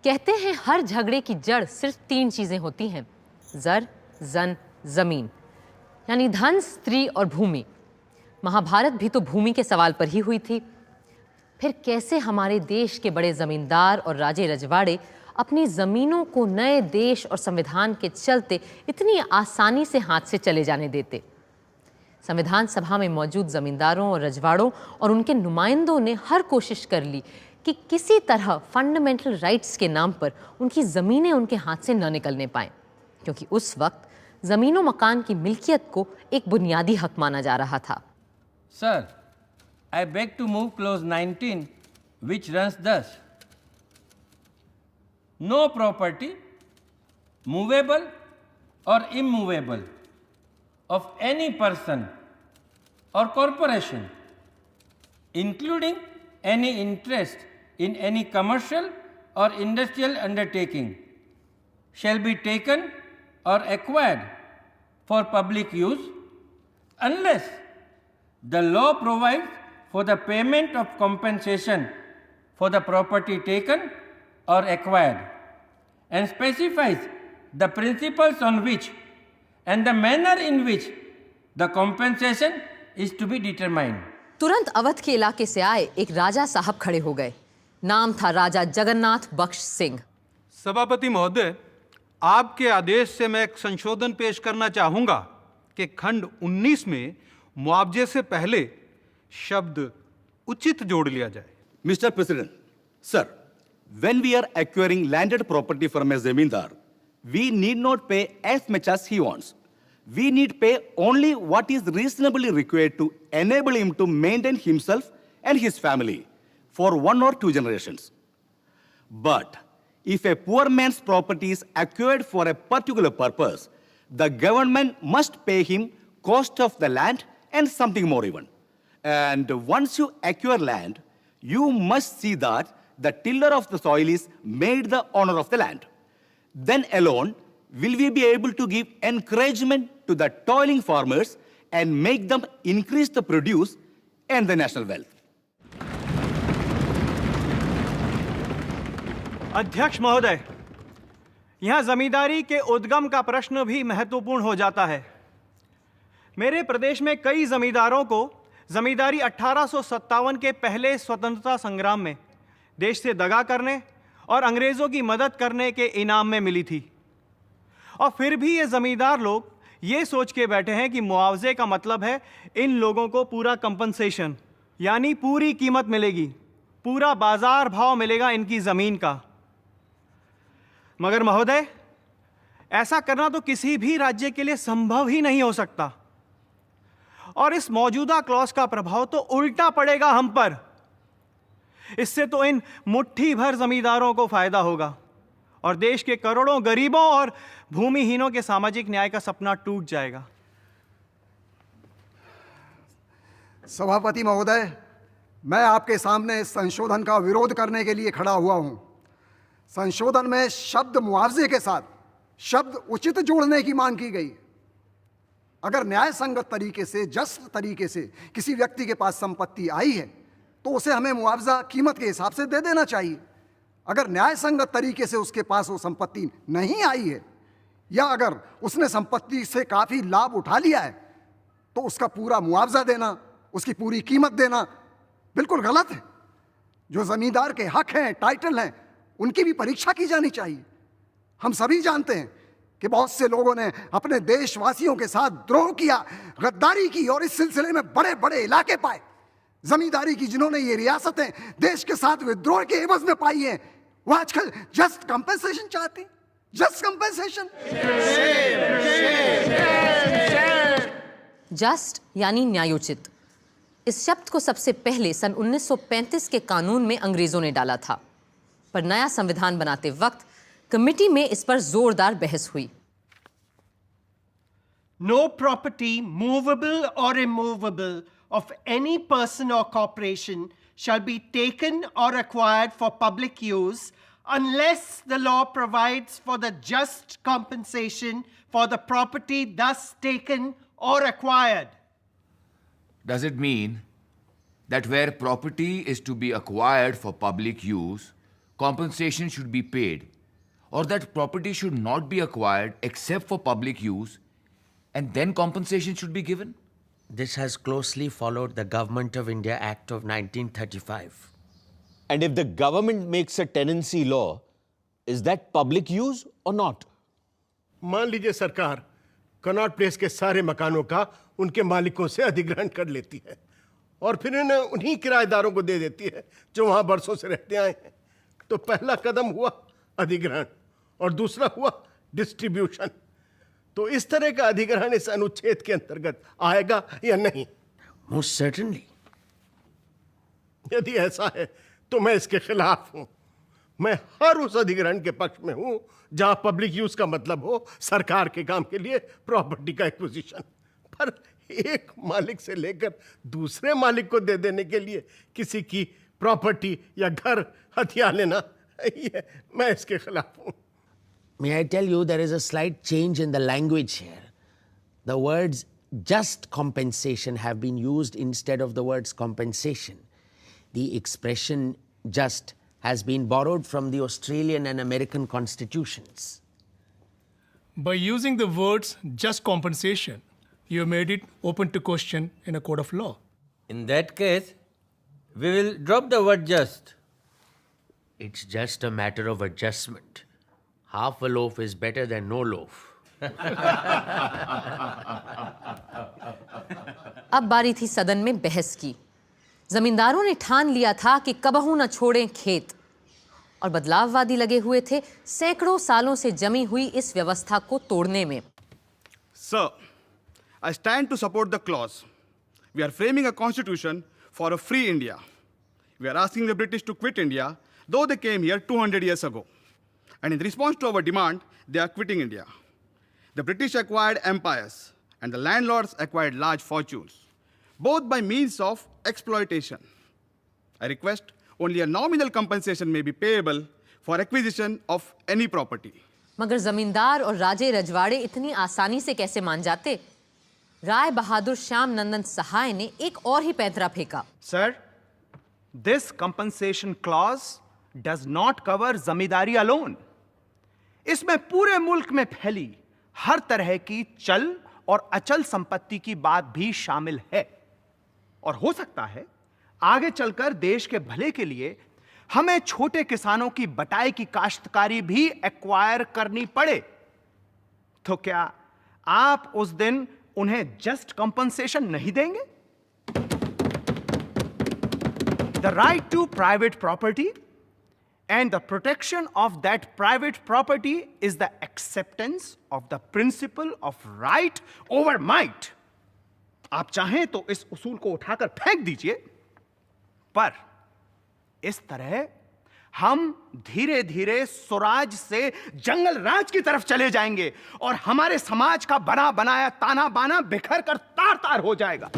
कहते हैं हर झगड़े की जड़ सिर्फ 3 चीजें होती हैं, जर, जन, जमीन, यानी धन, स्त्री और भूमि। महाभारत भी तो भूमि के सवाल पर ही हुई थी। फिर कैसे हमारे देश के बड़े जमींदार और राजे रजवाड़े अपनी जमीनों को नए देश और संविधान के चलते इतनी आसानी से हाथ से चले जाने देते? संविधान सभा में मौजूद जमींदारों और रजवाड़ों और उनके नुमाइंदों ने हर कोशिश कर ली कि किसी तरह फंडामेंटल राइट्स के नाम पर उनकी ज़मीनें उनके हाथ से न निकलने पाएं, क्योंकि उस वक्त ज़मीनों मकान की मिल्कियत को एक बुनियादी हक माना जा रहा था। Sir, I beg to move clause 19, which runs thus: No property, movable or immovable, of any person or corporation, including any interest in any commercial or industrial undertaking, shall be taken or acquired for public use unless the law provides for the payment of compensation for the property taken or acquired, and specifies the principles on which and the manner in which the compensation is to be determined. तुरंत अवध के इलाके से आए एक राजा साहब खड़े हो गए। नाम था राजा जगन्नाथ बख्श सिंह। सभापति महोदय, आपके आदेश से मैं एक संशोधन पेश करना चाहूंगा कि खंड 19 में मुआवजे से पहले शब्द उचित जोड़ लिया जाए। Mr. President, sir, when we are acquiring landed property from a zamindar, we need not pay as much as he wants. We need pay only what is reasonably required to enable him to maintain himself and his family for 1 or 2 generations. But if a poor man's property is acquired for a particular purpose, the government must pay him cost of the land and something more even. And once you acquire land, you must see that the tiller of the soil is made the owner of the land. Then alone will we be able to give encouragement to the toiling farmers and make them increase the produce and the national wealth. अध्यक्ष महोदय, यहाँ जमींदारी के उद्गम का प्रश्न भी महत्वपूर्ण हो जाता है। मेरे प्रदेश में कई जमींदारों को जमींदारी 1857 के पहले स्वतंत्रता संग्राम में देश से दगा करने और अंग्रेज़ों की मदद करने के इनाम में मिली थी। और फिर भी ये ज़मींदार लोग ये सोच के बैठे हैं कि मुआवजे का मतलब है इन लोगों को पूरा कंपनसेशन, यानी पूरी कीमत मिलेगी, पूरा बाजार भाव मिलेगा इनकी ज़मीन का। मगर महोदय, ऐसा करना तो किसी भी राज्य के लिए संभव ही नहीं हो सकता, और इस मौजूदा क्लॉज का प्रभाव तो उल्टा पड़ेगा हम पर। इससे तो इन मुट्ठी भर जमींदारों को फायदा होगा और देश के करोड़ों गरीबों और भूमिहीनों के सामाजिक न्याय का सपना टूट जाएगा। सभापति महोदय, मैं आपके सामने इस संशोधन का विरोध करने के लिए खड़ा हुआ हूं। संशोधन में शब्द मुआवजे के साथ शब्द उचित जोड़ने की मांग की गई। अगर न्याय संगत तरीके से, जस्ट तरीके से किसी व्यक्ति के पास संपत्ति आई है तो उसे हमें मुआवजा कीमत के हिसाब से दे देना चाहिए। अगर न्याय संगत तरीके से उसके पास वो संपत्ति नहीं आई है या अगर उसने संपत्ति से काफ़ी लाभ उठा लिया है तो उसका पूरा मुआवजा देना, उसकी पूरी कीमत देना बिल्कुल गलत है। जो ज़मींदार के हक हैं, टाइटल हैं, उनकी भी परीक्षा की जानी चाहिए। हम सभी जानते हैं कि बहुत से लोगों ने अपने देशवासियों के साथ द्रोह किया, गद्दारी की और इस सिलसिले में बड़े बड़े इलाके पाए। जमींदारी की जिन्होंने ये रियासतें देश के साथ विद्रोह के एवज में पाई हैं, वो आजकल जस्ट कंपेंसेशन चाहते हैं। Just compensation. जस्ट यानी न्यायोचित। इस शब्द को सबसे पहले सन 1935 के कानून में अंग्रेजों ने डाला था, पर नया संविधान बनाते वक्त कमेटी में इस पर जोरदार बहस हुई। No property, movable or immovable, of any person or corporation shall be taken or acquired for public use unless the law provides for the just compensation for the property thus taken or acquired. Does it mean that where property is to be acquired for public use, compensation should be paid, or that property should not be acquired except for public use, and then compensation should be given? This has closely followed the Government of India Act of 1935. And if the government makes a tenancy law, is that public use or not? मान लीजिए सरकार Connaught place के सारे मकानों का उनके मालिकों से अधिग्रहण कर लेती है और फिर इन्हें उन्हीं किराएदारों को दे देती है जो वहां बरसों से रहते आए हैं। तो पहला कदम हुआ अधिग्रहण और दूसरा हुआ डिस्ट्रीब्यूशन। तो इस तरह का अधिग्रहण इस अनुच्छेद के अंतर्गत आएगा या नहीं? Most certainly. यदि ऐसा है तो मैं इसके खिलाफ हूं। मैं हर उस अधिग्रहण के पक्ष में हूं जहां पब्लिक यूज का मतलब हो सरकार के काम के लिए प्रॉपर्टी का एक्विजिशन। पर एक मालिक से लेकर दूसरे मालिक को दे देने के लिए किसी की प्रॉपर्टी या घर हथिया लेना, ये मैं इसके खिलाफ हूं। May I tell you, there is a slight change in the language here. The words just compensation have been used instead of the words compensation. The expression just has been borrowed from the Australian and American constitutions. By using the words just compensation, you have made it open to question in a court of law. In that case, we will drop the word just. It's just a matter of adjustment. Half a loaf is better than no loaf. अब बारी थी सदन में बहस की। जमींदारों ने ठान लिया था कि कबहू न छोड़ें खेत और बदलाववादी लगे हुए थे सैकड़ों सालों से जमी हुई इस व्यवस्था को तोड़ने में। Sir, I stand to support the clause. We are framing a constitution for a free India. We are asking the British to quit India, though they came here 200 years ago. And in response to our demand, they are quitting India. The British acquired empires, and the landlords acquired large fortunes, both by means of exploitation. I request only a nominal compensation may be payable for acquisition of any property. मगर जमींदार और राजे रजवाड़े इतनी आसानी से कैसे मान जाते? राय बहादुर श्याम नंदन सहाय ने एक और ही पैंतरा फेंका। Sir, this compensation clause does not cover zamindari alone. इसमें पूरे मुल्क में फैली हर तरह की चल और अचल संपत्ति की बात भी शामिल है और हो सकता है आगे चलकर देश के भले के लिए हमें छोटे किसानों की बटाई की काश्तकारी भी एक्वायर करनी पड़े। तो क्या आप उस दिन उन्हें जस्ट कंपनसेशन नहीं देंगे? The right to private property and the protection of that private property is the acceptance of the principle of right over might. आप चाहें तो इस उसूल को उठाकर फेंक दीजिए, पर इस तरह हम धीरे धीरे स्वराज से जंगल राज की तरफ चले जाएंगे और हमारे समाज का बना बनाया ताना बाना बिखर कर तार तार हो जाएगा।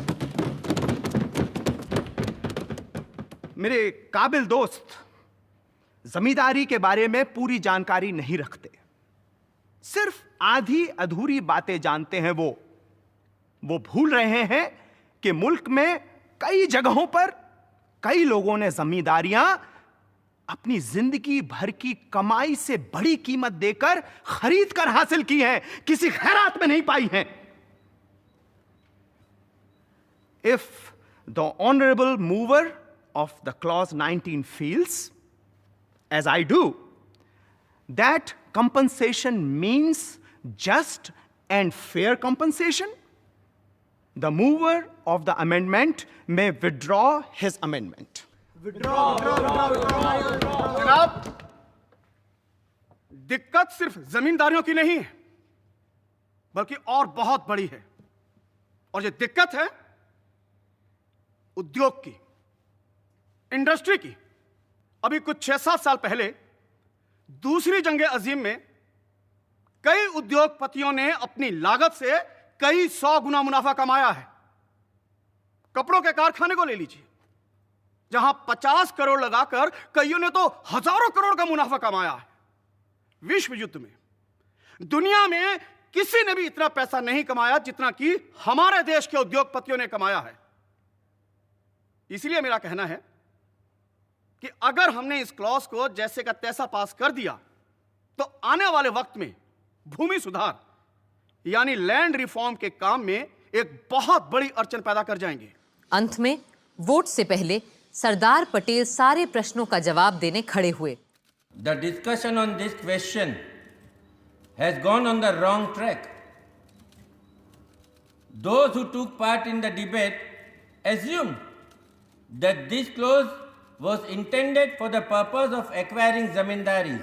मेरे काबिल दोस्त जमींदारी के बारे में पूरी जानकारी नहीं रखते, सिर्फ आधी अधूरी बातें जानते हैं। वो भूल रहे हैं कि मुल्क में कई जगहों पर कई लोगों ने जमींदारियां अपनी जिंदगी भर की कमाई से बड़ी कीमत देकर खरीद कर हासिल की हैं, किसी खैरात में नहीं पाई हैं। If the honorable mover of the clause 19 feels, as I do, that compensation means just and fair compensation, the mover of the amendment may withdraw his amendment. जनाब, दिक्कत सिर्फ जमींदारियों की नहीं है, बल्कि और बहुत बड़ी है। और ये दिक्कत है उद्योग की, इंडस्ट्री की। अभी कुछ 6-7 साल पहले दूसरी जंग अजीम में कई उद्योगपतियों ने अपनी लागत से कई 100 गुना मुनाफा कमाया है। कपड़ों के कारखाने को ले लीजिए, जहां 50 करोड़ लगाकर कईयों ने तो हजारों करोड़ का मुनाफा कमाया है। विश्व युद्ध में दुनिया में किसी ने भी इतना पैसा नहीं कमाया जितना कि हमारे देश के उद्योगपतियों ने कमाया है। इसलिए मेरा कहना है कि अगर हमने इस क्लॉज को जैसे का तैसा पास कर दिया तो आने वाले वक्त में भूमि सुधार यानी लैंड रिफॉर्म के काम में एक बहुत बड़ी अड़चन पैदा कर जाएंगे। अंत में वोट से पहले सरदार पटेल सारे प्रश्नों का जवाब देने खड़े हुए। The discussion on this question has gone on the wrong track. Those who took part in the debate assumed that this clause was intended for the purpose of acquiring zamindaris.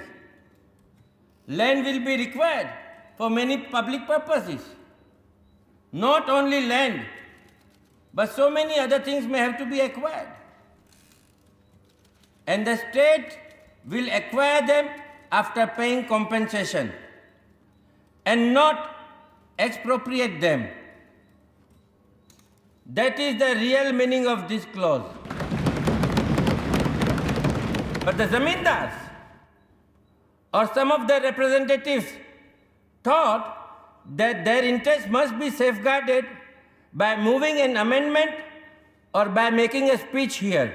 Land will be required for many public purposes. Not only land, but so many other things may have to be acquired. And the state will acquire them after paying compensation and not expropriate them. That is the real meaning of this clause. But the zamindars or some of their representatives thought that their interests must be safeguarded by moving an amendment or by making a speech here.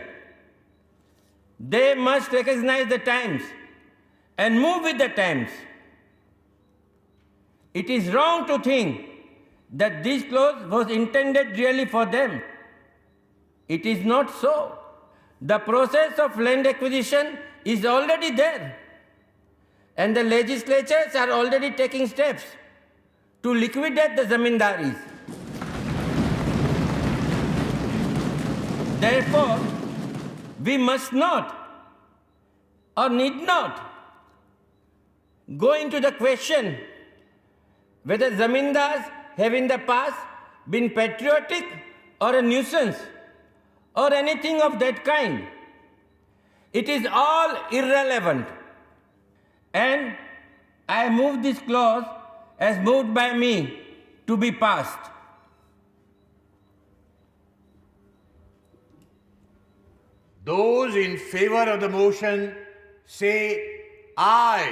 They must recognize the times and move with the times. It is wrong to think that this clause was intended really for them. It is not so. The process of land acquisition is already there, and the legislatures are already taking steps to liquidate the zamindaris. Therefore, we must not or need not go into the question whether zamindars have in the past been patriotic or a nuisance or anything of that kind. It is all irrelevant. And I move this clause as moved by me to be passed. Those in favor of the motion say aye.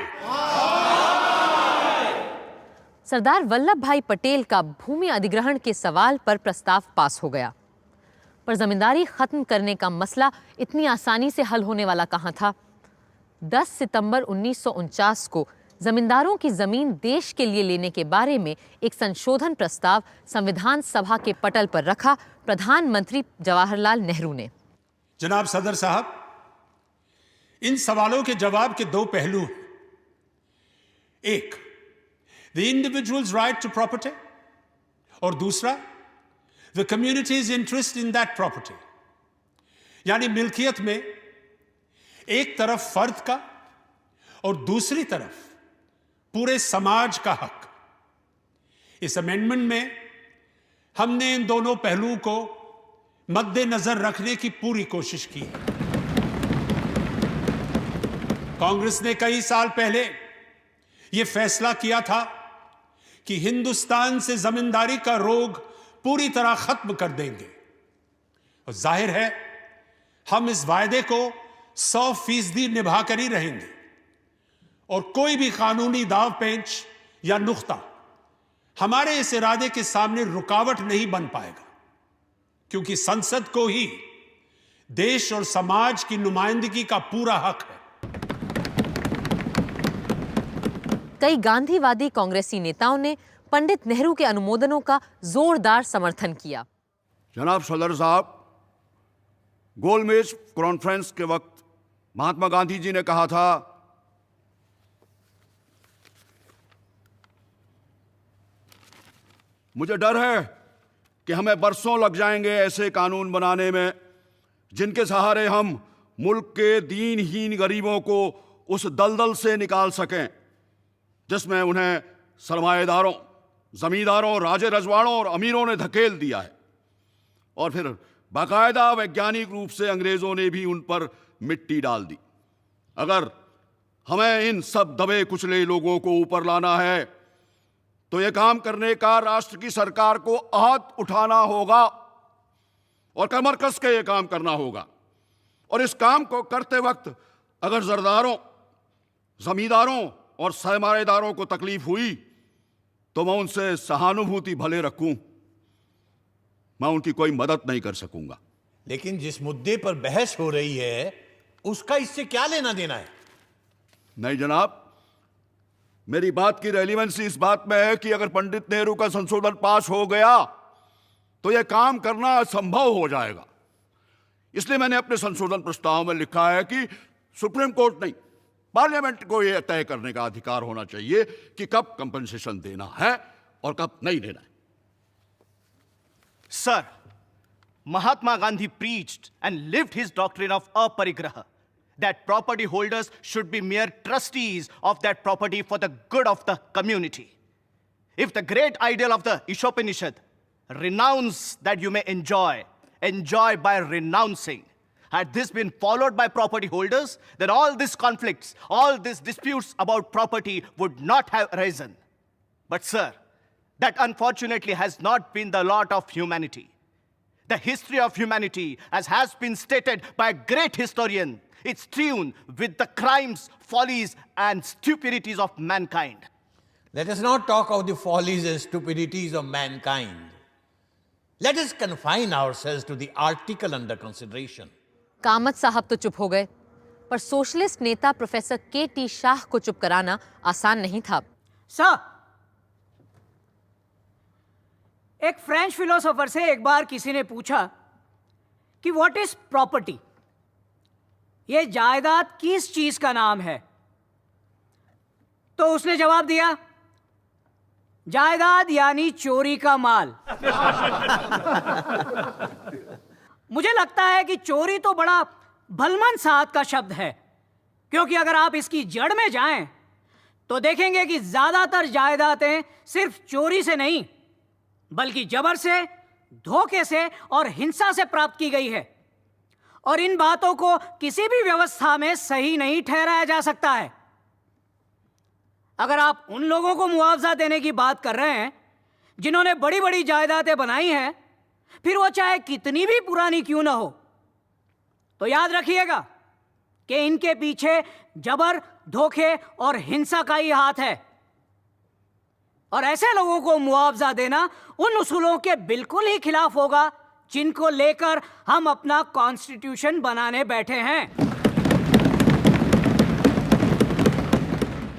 Sardar Vallabh भाई पटेल का भूमि अधिग्रहण के सवाल पर प्रस्ताव पास हो गया, पर जमींदारी खत्म करने का मसला इतनी आसानी से हल होने वाला कहां था। 10 सितंबर 1949 को जमींदारों की जमीन देश के लिए लेने के बारे में एक संशोधन प्रस्ताव संविधान सभा के पटल पर रखा प्रधानमंत्री जवाहरलाल नेहरू ने। जनाब सदर साहब, इन सवालों के जवाब के दो पहलू हैं। एक, the individual's right to property, और दूसरा, the community's interest in that property. यानी मिल्कियत में एक तरफ फर्द का और दूसरी तरफ पूरे समाज का हक। इस अमेंडमेंट में हमने इन दोनों पहलुओं को मद्देनजर रखने की पूरी कोशिश की है। कांग्रेस ने कई साल पहले यह फैसला किया था कि हिंदुस्तान से जमींदारी का रोग पूरी तरह खत्म कर देंगे, और जाहिर है हम इस वायदे को 100% निभा कर ही रहेंगे, और कोई भी कानूनी दाव पेंच या नुक्ता हमारे इस इरादे के सामने रुकावट नहीं बन पाएगा, क्योंकि संसद को ही देश और समाज की नुमाइंदगी का पूरा हक है। कई गांधीवादी कांग्रेसी नेताओं ने पंडित नेहरू के अनुमोदनों का जोरदार समर्थन किया। जनाब सदर साहब, गोलमेज कॉन्फ्रेंस के वक्त महात्मा गांधी जी ने कहा था, मुझे डर है कि हमें बरसों लग जाएंगे ऐसे कानून बनाने में जिनके सहारे हम मुल्क के दीनहीन गरीबों को उस दलदल से निकाल सकें जिसमें उन्हें सरमाएदारों, जमींदारों, राजे रजवाड़ों और अमीरों ने धकेल दिया है, और फिर बाकायदा वैज्ञानिक रूप से अंग्रेजों ने भी उन पर मिट्टी डाल दी। अगर हमें इन सब दबे कुचले लोगों को ऊपर लाना है तो यह काम करने का राष्ट्र की सरकार को आहत उठाना होगा और कमर कस के यह काम करना होगा। और इस काम को करते वक्त अगर जरदारों, जमींदारों और सरमाएदारों को तकलीफ हुई तो मैं उनसे सहानुभूति भले रखूं, मैं उनकी कोई मदद नहीं कर सकूंगा। लेकिन जिस मुद्दे पर बहस हो रही है, उसका इससे क्या लेना देना है? नहीं जनाब, मेरी बात की रेलिवेंसी इस बात में है कि अगर पंडित नेहरू का संशोधन पास हो गया तो यह काम करना असंभव हो जाएगा। इसलिए मैंने अपने संशोधन प्रस्ताव में लिखा है कि सुप्रीम कोर्ट नहीं, पार्लियामेंट को यह तय करने का अधिकार होना चाहिए कि कब कंपनसेशन देना है और कब नहीं देना है। Sir, Mahatma Gandhi preached and lived his doctrine of aparigraha, that property holders should be mere trustees of that property for the good of the community. If the great ideal of the Ishopanishad, renounce that you may enjoy by renouncing, had this been followed by property holders, then all these conflicts, all these disputes about property would not have arisen. But sir, that unfortunately has not been the lot of humanity. The history of humanity, as has been stated by a great historian, it's strewn with the crimes, follies, and stupidities of mankind. Let us not talk of the follies and stupidities of mankind. Let us confine ourselves to the article under consideration. Kamat साहब तो चुप हो गए, पर socialist नेता professor K.T.. Shah को चुप कराना आसान नहीं था। सर, एक फ्रेंच फिलोसोफर से एक बार किसी ने पूछा कि व्हाट इज प्रॉपर्टी, ये जायदाद किस चीज का नाम है? तो उसने जवाब दिया, जायदाद यानी चोरी का माल। मुझे लगता है कि चोरी तो बड़ा भलमन साहब का शब्द है, क्योंकि अगर आप इसकी जड़ में जाएं तो देखेंगे कि ज्यादातर जायदादें सिर्फ चोरी से नहीं बल्कि जबर से, धोखे से और हिंसा से प्राप्त की गई है, और इन बातों को किसी भी व्यवस्था में सही नहीं ठहराया जा सकता है। अगर आप उन लोगों को मुआवजा देने की बात कर रहे हैं जिन्होंने बड़ी बड़ी जायदादें बनाई हैं, फिर वो चाहे कितनी भी पुरानी क्यों ना हो, तो याद रखिएगा कि इनके पीछे जबर, धोखे और हिंसा का ही हाथ है, और ऐसे लोगों को मुआवजा देना उन उसूलों के बिल्कुल ही खिलाफ होगा जिनको लेकर हम अपना कॉन्स्टिट्यूशन बनाने बैठे हैं।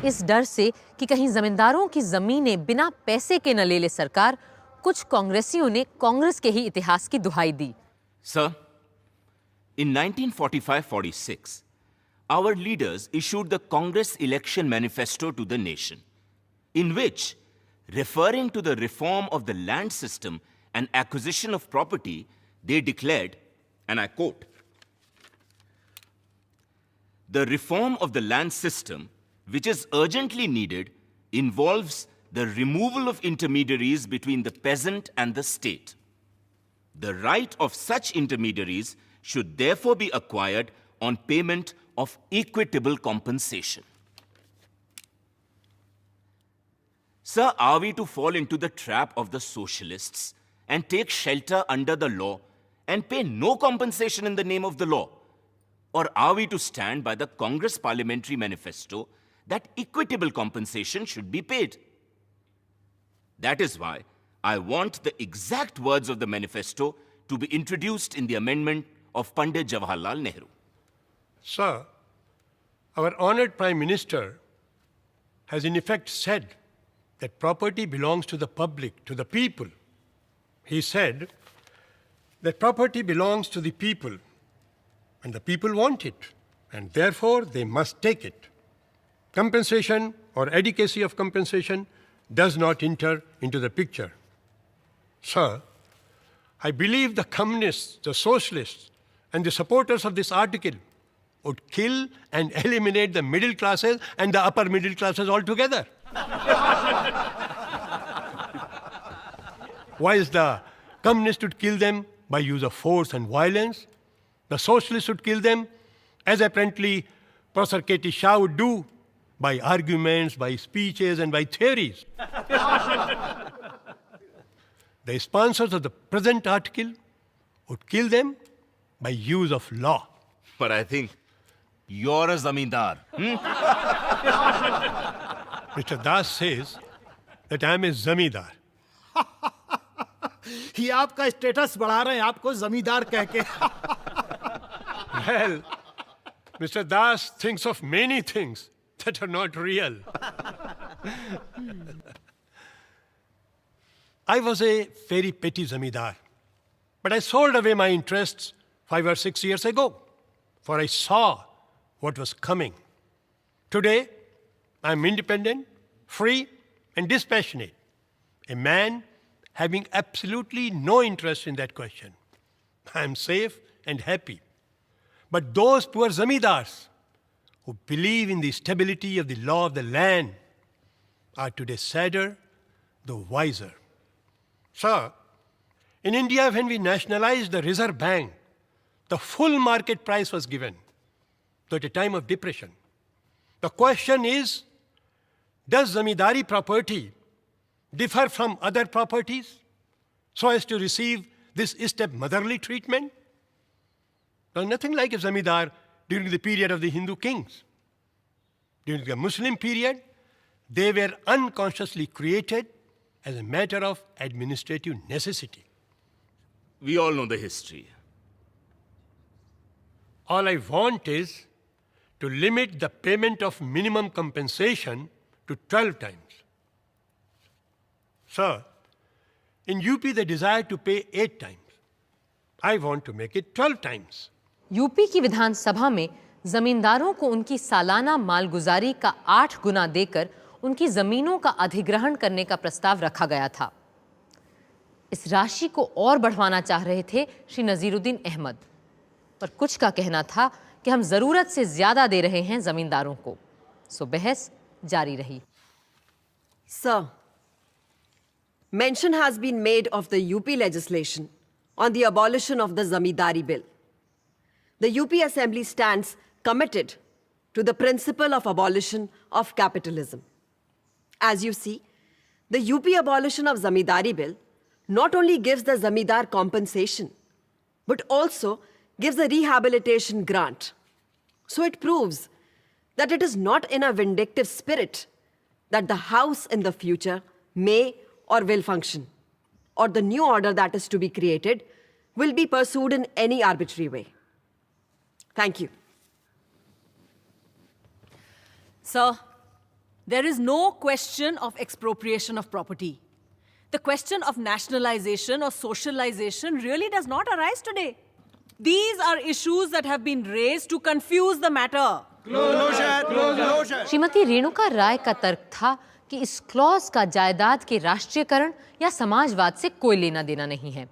इस डर से कि कहीं जमींदारों की जमीनें बिना पैसे के न ले ले सरकार, कुछ कांग्रेसियों ने कांग्रेस के ही इतिहास की दुहाई दी। Sir, in 1945-46, our leaders issued the Congress election manifesto to the nation, in which, referring to the reform of the land system and acquisition of property, they declared, and I quote, "The reform of the land system, which is urgently needed, involves the removal of intermediaries between the peasant and the state. The right of such intermediaries should therefore be acquired on payment of equitable compensation." Sir, are we to fall into the trap of the socialists and take shelter under the law and pay no compensation in the name of the law? Or are we to stand by the Congress Parliamentary Manifesto that equitable compensation should be paid? That is why I want the exact words of the manifesto to be introduced in the amendment of Pandit Jawaharlal Nehru. Sir, our honored Prime Minister has in effect said that property belongs to the public, to the people. He said that property belongs to the people, and the people want it, and therefore they must take it. Compensation or adequacy of compensation does not enter into the picture. Sir, I believe the communists, the socialists, and the supporters of this article would kill and eliminate the middle classes and the upper middle classes altogether. Whilst the communists would kill them by use of force and violence, the socialists would kill them, as apparently Professor K.T. Shah would do, by arguments, by speeches, and by theories. The sponsors of the present article would kill them by use of law. But I think you're a zamindar. Mr. Das says that I am a zamindar. ये आपका status बढ़ा रहे हैं आपको जमींदार कह के। Well, Mr. Das thinks of many things that are not real. I was a very petty zamindar, but I sold away my interests 5 or 6 years ago, for I saw what was coming. Today, I am independent, free, and dispassionate, a man having absolutely no interest in that question. I am safe and happy. But those poor zamindars who believe in the stability of the law of the land are today sadder, though wiser. Sir, in India, when we nationalized the Reserve Bank, the full market price was given, though at a time of depression. The question is, does zamindari property differ from other properties so as to receive this step-motherly treatment? There's nothing like a zamindar during the period of the Hindu kings. During the Muslim period, they were unconsciously created as a matter of administrative necessity. We all know the history. All I want is to limit the payment of minimum compensation to 12 times. Sir, in UP they desire to pay 8 times. I want to make it 12 times. UP की विधानसभा में जमींदारों को उनकी सालाना मालगुजारी का 8 गुना देकर उनकी जमीनों का अधिग्रहण करने का प्रस्ताव रखा गया था। इस राशि को और बढ़वाना चाह रहे थे श्री नजीरुद्दीन अहमद, पर कुछ का कहना था कि हम जरूरत से ज्यादा दे रहे हैं जमींदारों को। सो बहस जारी रही। Sir, mention has been made of the UP legislation on the abolition of the Zamindari Bill. The UP Assembly stands committed to the principle of abolition of capitalism. As you see, the UP abolition of Zamindari Bill not only gives the Zamindar compensation, but also gives a rehabilitation grant. So it proves that it is not in a vindictive spirit that the house in the future may or will function, or the new order that is to be created will be pursued in any arbitrary way. Thank you. Sir, there is no question of expropriation of property. The question of nationalization or socialization really does not arise today. These are issues that have been raised to confuse the matter. Shrimati Renuka राय का तर्क था कि इस clause का जायदाद के राष्ट्रीयकरण या समाजवाद से कोई लेना देना नहीं है।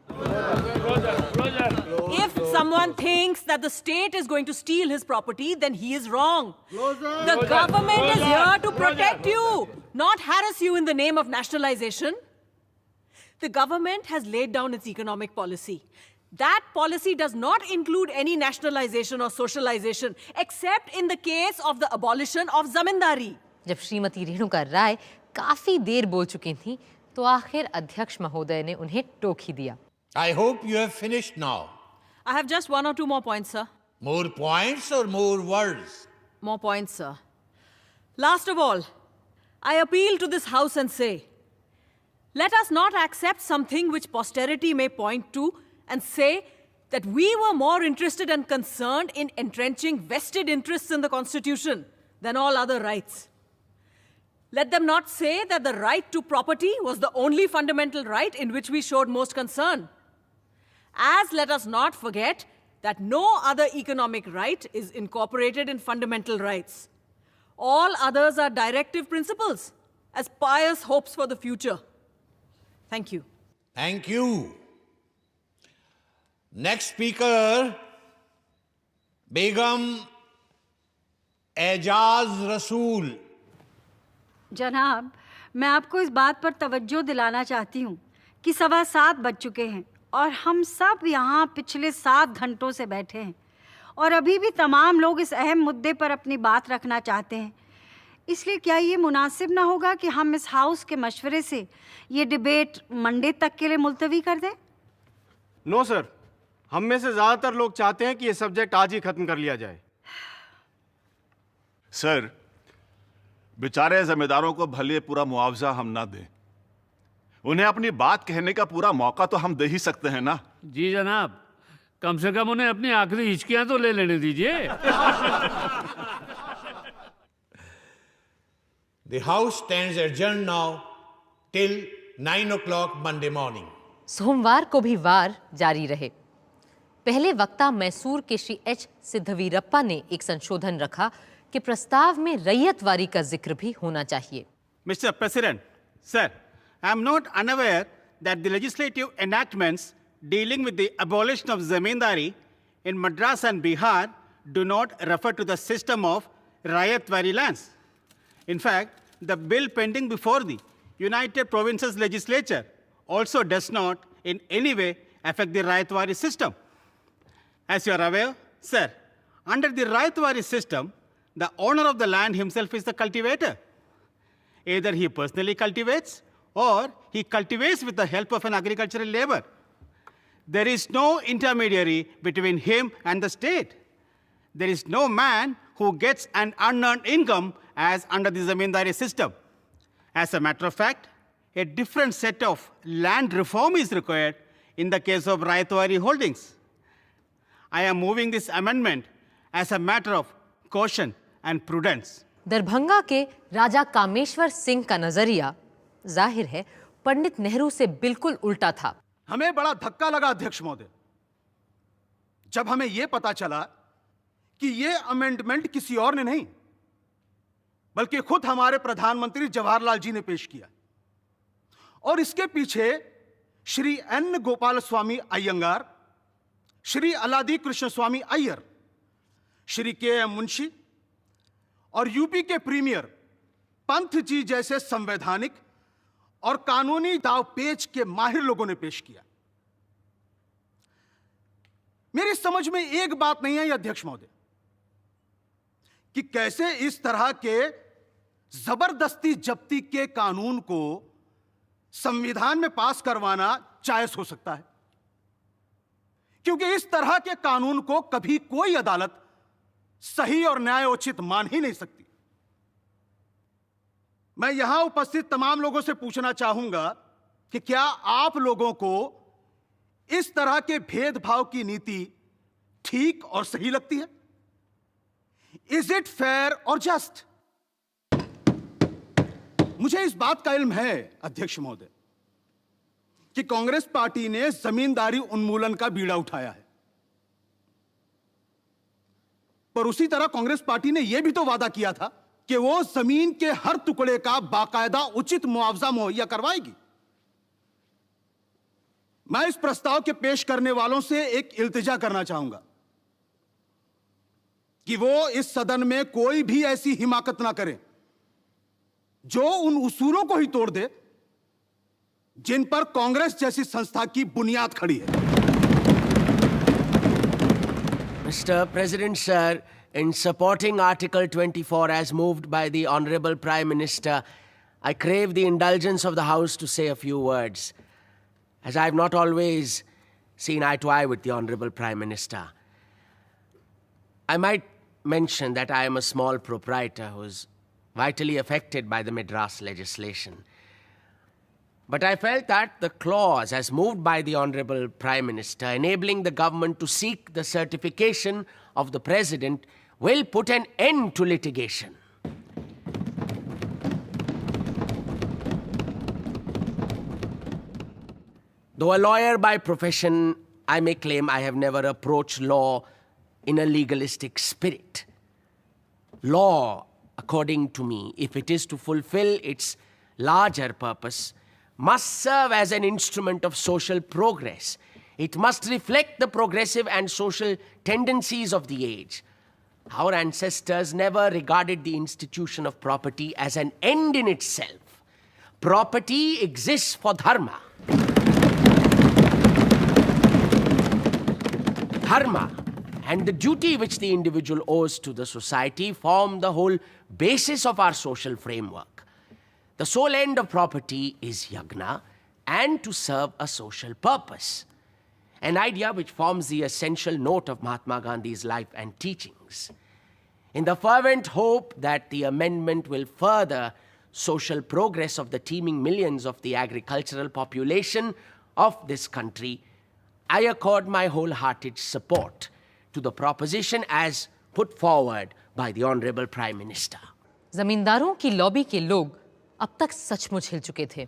If someone thinks that the state is going to steal his property, then he is wrong. The government is here to protect you, not harass you in the name of nationalization. The government has laid down its economic policy. That policy does not include any nationalization or socialization, except in the case of the abolition of zamindari. जब श्रीमती रेणुका राय काफी देर बोल चुकी थीं, तो आखिर अध्यक्ष महोदय ने उन्हें टोक ही दिया। I hope you have finished now. I have just 1 or 2 more points, sir. More points or more words? More points, sir. Last of all, I appeal to this House and say, let us not accept something which posterity may point to and say that we were more interested and concerned in entrenching vested interests in the Constitution than all other rights. Let them not say that the right to property was the only fundamental right in which we showed most concern. As let us not forget that no other economic right is incorporated in fundamental rights. All others are directive principles, as pious hopes for the future. Thank you. Thank you. Next speaker, Begum Ejaz रसूल। जनाब, मैं आपको इस बात पर तवज्जो दिलाना चाहती हूँ कि 7:15 बज चुके हैं और हम सब यहाँ पिछले 7 घंटों से बैठे हैं और अभी भी तमाम लोग इस अहम मुद्दे पर अपनी बात रखना चाहते हैं। इसलिए क्या ये मुनासिब ना होगा कि हम इस हाउस के मशवरे से ये डिबेट मंडे तक के लिए मुलतवी कर दें? नो सर, हम में से ज़्यादातर लोग चाहते हैं कि ये सब्जेक्ट आज ही ख़त्म कर लिया जाए। सर, बेचारे जमींदारों को भले पूरा मुआवजा हम ना दें, उन्हें अपनी बात कहने का पूरा मौका तो हम दे ही सकते हैं ना। जी जनाब, कम से कम उन्हें अपनी आखिरी हिचकियां तो ले लेने दीजिए। The House stands adjourned now till 9 o'clock Monday morning. सोमवार को भी वार जारी रहे। पहले वक्ता मैसूर के श्री एच सिद्धवीरप्पा ने एक संशोधन रखा कि प्रस्ताव में रैयतवारी का जिक्र भी होना चाहिए। Mr. President, sir, I am not unaware that the legislative enactments dealing with the abolition of zamindari in Madras and Bihar do not refer to the system of rayatwari lands. In fact, the bill pending before the United Provinces Legislature also does not in any way affect the rayatwari system. As you are aware, sir, under the rayatwari system, the owner of the land himself is the cultivator. Either he personally cultivates or he cultivates with the help of an agricultural labor. There is no intermediary between him and the state. There is no man who gets an unearned income as under the zamindari system. As a matter of fact, a different set of land reform is required in the case of rayatwari holdings. I am moving this amendment as a matter of caution and prudence. Darbhanga के राजा कामेश्वर सिंह का नजरिया जाहिर है पंडित नेहरू से बिल्कुल उल्टा था। हमें बड़ा धक्का लगा अध्यक्ष महोदय, जब हमें यह पता चला कि यह अमेंडमेंट किसी और ने नहीं बल्कि खुद हमारे प्रधानमंत्री जवाहरलाल जी ने पेश किया और इसके पीछे श्री एन गोपाल स्वामी अयंगार, श्री अलादी कृष्ण स्वामी अय्यर, श्री के एम मुंशी और यूपी के प्रीमियर पंथ जी जैसे संवैधानिक और कानूनी दावपेच के माहिर लोगों ने पेश किया। मेरी समझ में एक बात नहीं आई अध्यक्ष महोदय कि कैसे इस तरह के जबरदस्ती जब्ती के कानून को संविधान में पास करवाना जायज हो सकता है, क्योंकि इस तरह के कानून को कभी कोई अदालत सही और न्यायोचित मान ही नहीं सकती। मैं यहां उपस्थित तमाम लोगों से पूछना चाहूंगा कि क्या आप लोगों को इस तरह के भेदभाव की नीति ठीक और सही लगती है? इज इट फेयर और जस्ट? मुझे इस बात का इल्म है अध्यक्ष महोदय कि कांग्रेस पार्टी ने जमींदारी उन्मूलन का बीड़ा उठाया है, पर उसी तरह कांग्रेस पार्टी ने यह भी तो वादा किया था कि वो जमीन के हर टुकड़े का बाकायदा उचित मुआवजा मुहैया करवाएगी। मैं इस प्रस्ताव के पेश करने वालों से एक इल्तिजा करना चाहूंगा कि वो इस सदन में कोई भी ऐसी हिमाकत ना करें जो उन उसूलों को ही तोड़ दे जिन पर कांग्रेस जैसी संस्था की बुनियाद खड़ी है। Mr. President, sir, in supporting Article 24 as moved by the Honorable Prime Minister, I crave the indulgence of the House to say a few words, as I have not always seen eye to eye with the Honorable Prime Minister. I might mention that I am a small proprietor who is vitally affected by the Madras legislation. But I felt that the clause as moved by the Honorable Prime Minister enabling the government to seek the certification of the President will put an end to litigation. Though a lawyer by profession, I may claim I have never approached law in a legalistic spirit. Law, according to me, if it is to fulfill its larger purpose, must serve as an instrument of social progress. It must reflect the progressive and social tendencies of the age. Our ancestors never regarded the institution of property as an end in itself. Property exists for dharma. Dharma and the duty which the individual owes to the society form the whole basis of our social framework. The sole end of property is yagna and to serve a social purpose, an idea which forms the essential note of Mahatma Gandhi's life and teachings. In the fervent hope that the amendment will further social progress of the teeming millions of the agricultural population of this country, I accord my wholehearted support to the proposition as put forward by the Honorable Prime Minister. जमींदारों की lobby के लोग अब तक सचमुच हिल चुके थे।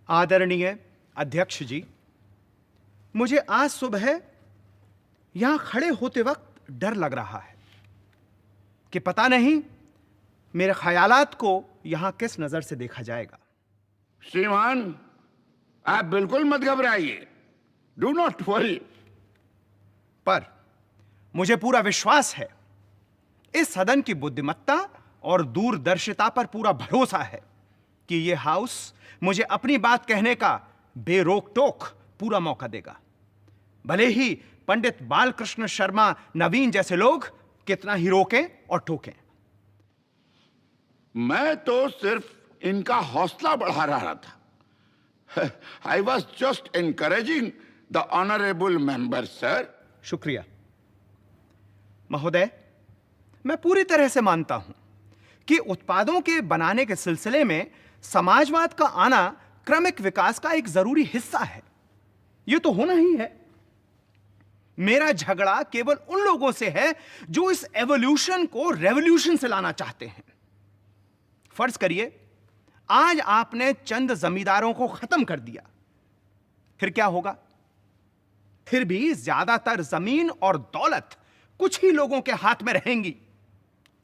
आदरणीय अध्यक्ष जी, मुझे आज सुबह यहां खड़े होते वक्त डर लग रहा है कि पता नहीं मेरे ख्यालात को यहां किस नजर से देखा जाएगा। श्रीमान, आप बिल्कुल मत घबराइए, डू नॉट वरी। पर मुझे पूरा विश्वास है, इस सदन की बुद्धिमत्ता और दूरदर्शिता पर पूरा भरोसा है कि यह हाउस मुझे अपनी बात कहने का बेरोक टोक पूरा मौका देगा, भले ही पंडित बालकृष्ण शर्मा नवीन जैसे लोग कितना ही रोकें और टोकें। मैं तो सिर्फ इनका हौसला बढ़ा रहा था। I was just encouraging the honourable member sir. शुक्रिया महोदय, मैं पूरी तरह से मानता हूं कि उत्पादों के बनाने के सिलसिले में समाजवाद का आना क्रमिक विकास का एक जरूरी हिस्सा है। यह तो होना ही है। मेरा झगड़ा केवल उन लोगों से है जो इस एवोल्यूशन को रेवोल्यूशन से लाना चाहते हैं। फर्ज करिए आज आपने चंद जमींदारों को खत्म कर दिया, फिर क्या होगा? फिर भी ज्यादातर जमीन और दौलत कुछ ही लोगों के हाथ में रहेंगी।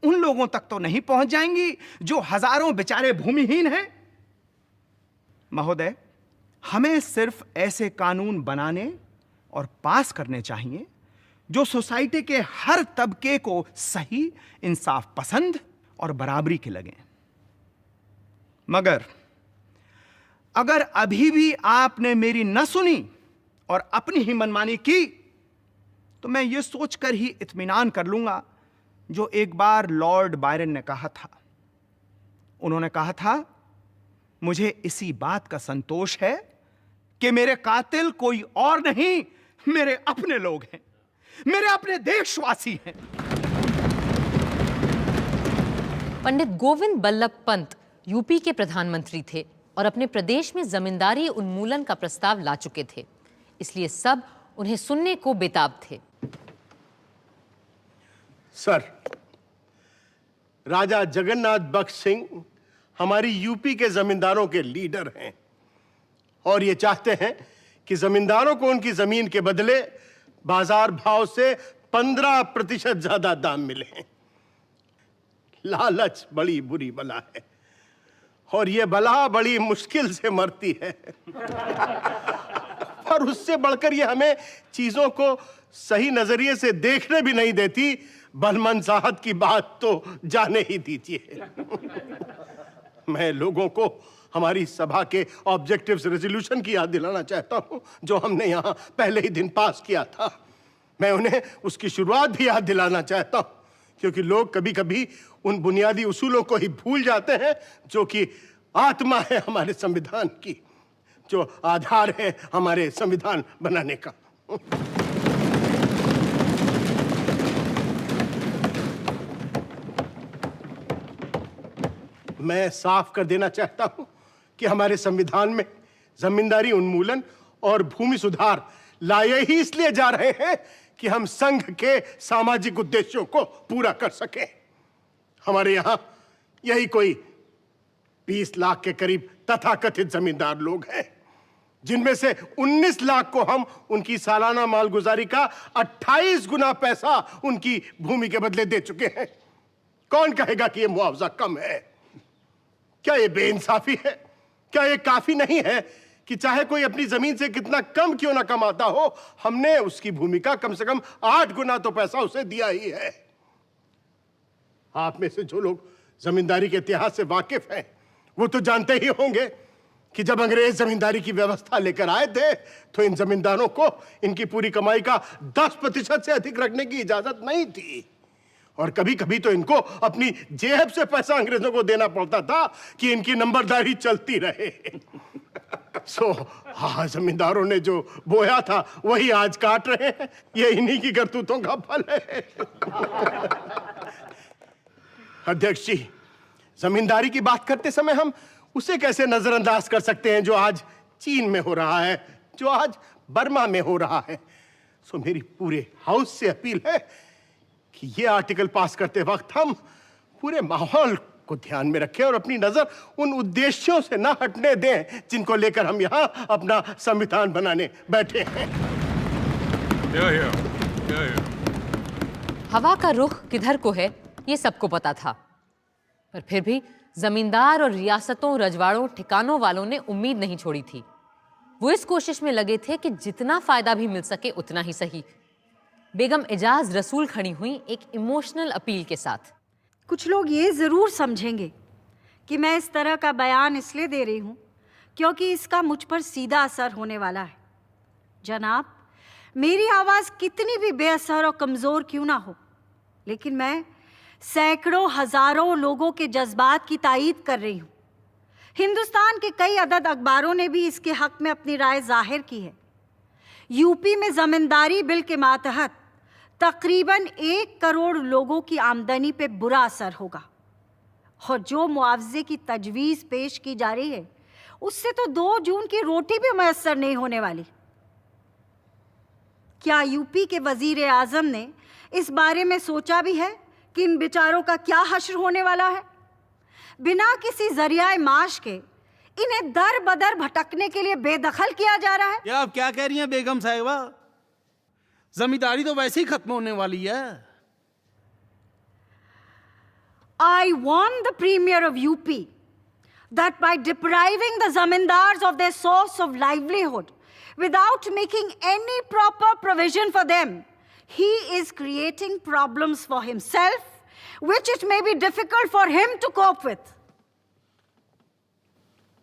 उन लोगों तक तो नहीं पहुंच जाएंगी जो हजारों बेचारे भूमिहीन हैं। महोदय, हमें सिर्फ ऐसे कानून बनाने और पास करने चाहिए जो सोसाइटी के हर तबके को सही, इंसाफ पसंद और बराबरी के लगें। मगर अगर अभी भी आपने मेरी न सुनी और अपनी ही मनमानी की, तो मैं यह सोचकर ही इत्मीनान कर लूंगा जो एक बार लॉर्ड बायरन ने कहा था। उन्होंने कहा था, मुझे इसी बात का संतोष है कि मेरे कातिल कोई और नहीं, मेरे अपने लोग हैं, मेरे अपने देशवासी हैं। पंडित गोविंद बल्लभ पंत यूपी के प्रधानमंत्री थे और अपने प्रदेश में जमींदारी उन्मूलन का प्रस्ताव ला चुके थे, इसलिए सब उन्हें सुनने को बेताब थे। सर, राजा जगन्नाथ बख्श सिंह हमारी यूपी के जमींदारों के लीडर हैं और ये चाहते हैं कि जमींदारों को उनकी जमीन के बदले बाजार भाव से 15% ज्यादा दाम मिले। लालच बड़ी बुरी बला है और ये बला बड़ी मुश्किल से मरती है। और उससे बढ़कर ये हमें चीजों को सही नजरिए से देखने भी नहीं देती। बलमन साहब की बात तो जाने ही दीजिए। मैं लोगों को हमारी सभा के ऑब्जेक्टिव्स रेजोल्यूशन की याद दिलाना चाहता हूं जो हमने यहां पहले ही दिन पास किया था। मैं उन्हें उसकी शुरुआत भी याद दिलाना चाहता हूं क्योंकि लोग कभी कभी उन बुनियादी उसूलों को ही भूल जाते हैं जो कि आत्मा है हमारे संविधान की, जो आधार है हमारे संविधान बनाने का। मैं साफ कर देना चाहता हूं कि हमारे संविधान में जमींदारी उन्मूलन और भूमि सुधार लाए ही इसलिए जा रहे हैं कि हम संघ के सामाजिक उद्देश्यों को पूरा कर सकें। हमारे यहां यही कोई 20 लाख के करीब तथाकथित जमींदार लोग हैं, जिनमें से 19 लाख को हम उनकी सालाना मालगुजारी का 28 गुना पैसा उनकी भूमि के बदले दे चुके हैं। कौन कहेगा कि यह मुआवजा कम है? क्या यह बेइंसाफी है? क्या यह काफी नहीं है कि चाहे कोई अपनी जमीन से कितना कम क्यों ना कमाता हो, हमने उसकी भूमि का कम से कम 8 गुना तो पैसा उसे दिया ही है। आप में से जो लोग जमींदारी के इतिहास से वाकिफ हैं वो तो जानते ही होंगे कि जब अंग्रेज जमींदारी की व्यवस्था लेकर आए थे तो इन जमींदारों को इनकी पूरी कमाई का 10% से अधिक रखने की इजाजत नहीं थी और कभी कभी तो इनको अपनी जेब से पैसा अंग्रेजों को देना पड़ता था कि इनकी नंबरदारी चलती रहे। हाँ, जमींदारों ने जो बोया था वही आज काट रहे हैं। ये इन्हीं की करतूतों का फल है। अध्यक्ष जी, जमींदारी की बात करते समय हम उसे कैसे नजरअंदाज कर सकते हैं जो आज चीन में हो रहा है, जो आज बर्मा में हो रहा है। सो मेरी पूरे हाउस से अपील है कि ये आर्टिकल पास करते वक्त हम पूरे माहौल को ध्यान में रखें और अपनी नजर उन उद्देश्यों से ना हटने दें जिनको लेकर हम यहाँ अपना संविधान बनाने बैठे हैं। हवा का रुख किधर को है ये सबको पता था, पर फिर भी जमींदार और रियासतों, रजवाड़ों, ठिकानों वालों ने उम्मीद नहीं छोड़ी थी। वो इस कोशिश में लगे थे कि जितना फायदा भी मिल सके उतना ही सही। बेगम एजाज रसूल खड़ी हुई एक इमोशनल अपील के साथ। कुछ लोग ये ज़रूर समझेंगे कि मैं इस तरह का बयान इसलिए दे रही हूँ क्योंकि इसका मुझ पर सीधा असर होने वाला है। जनाब, मेरी आवाज़ कितनी भी बेअसर और कमज़ोर क्यों ना हो, लेकिन मैं सैकड़ों हज़ारों लोगों के जज्बात की तायीद कर रही हूँ। हिंदुस्तान के कई अदद अखबारों ने भी इसके हक में अपनी राय जाहिर की है। यूपी में ज़मींदारी बिल के मातहत तकरीबन 1 करोड़ लोगों की आमदनी पे बुरा असर होगा और जो मुआवजे की तजवीज़ पेश की जा रही है उससे तो 2 जून की रोटी भी मैसर नहीं होने वाली। क्या यूपी के वजीर आज़म ने इस बारे में सोचा भी है कि इन बेचारों का क्या हश्र होने वाला है? बिना किसी जरिया माश के इन्हें दर बदर भटकने के लिए बेदखल किया जा रहा है। क्या आप क्या कह रही हैं बेगम साहिबा? जमींदारी तो वैसे ही खत्म होने वाली है। I warn the Premier of UP that by depriving the zamindars of their source of livelihood without making any proper provision for them, he is creating problems for himself, which it may be difficult for him to cope with.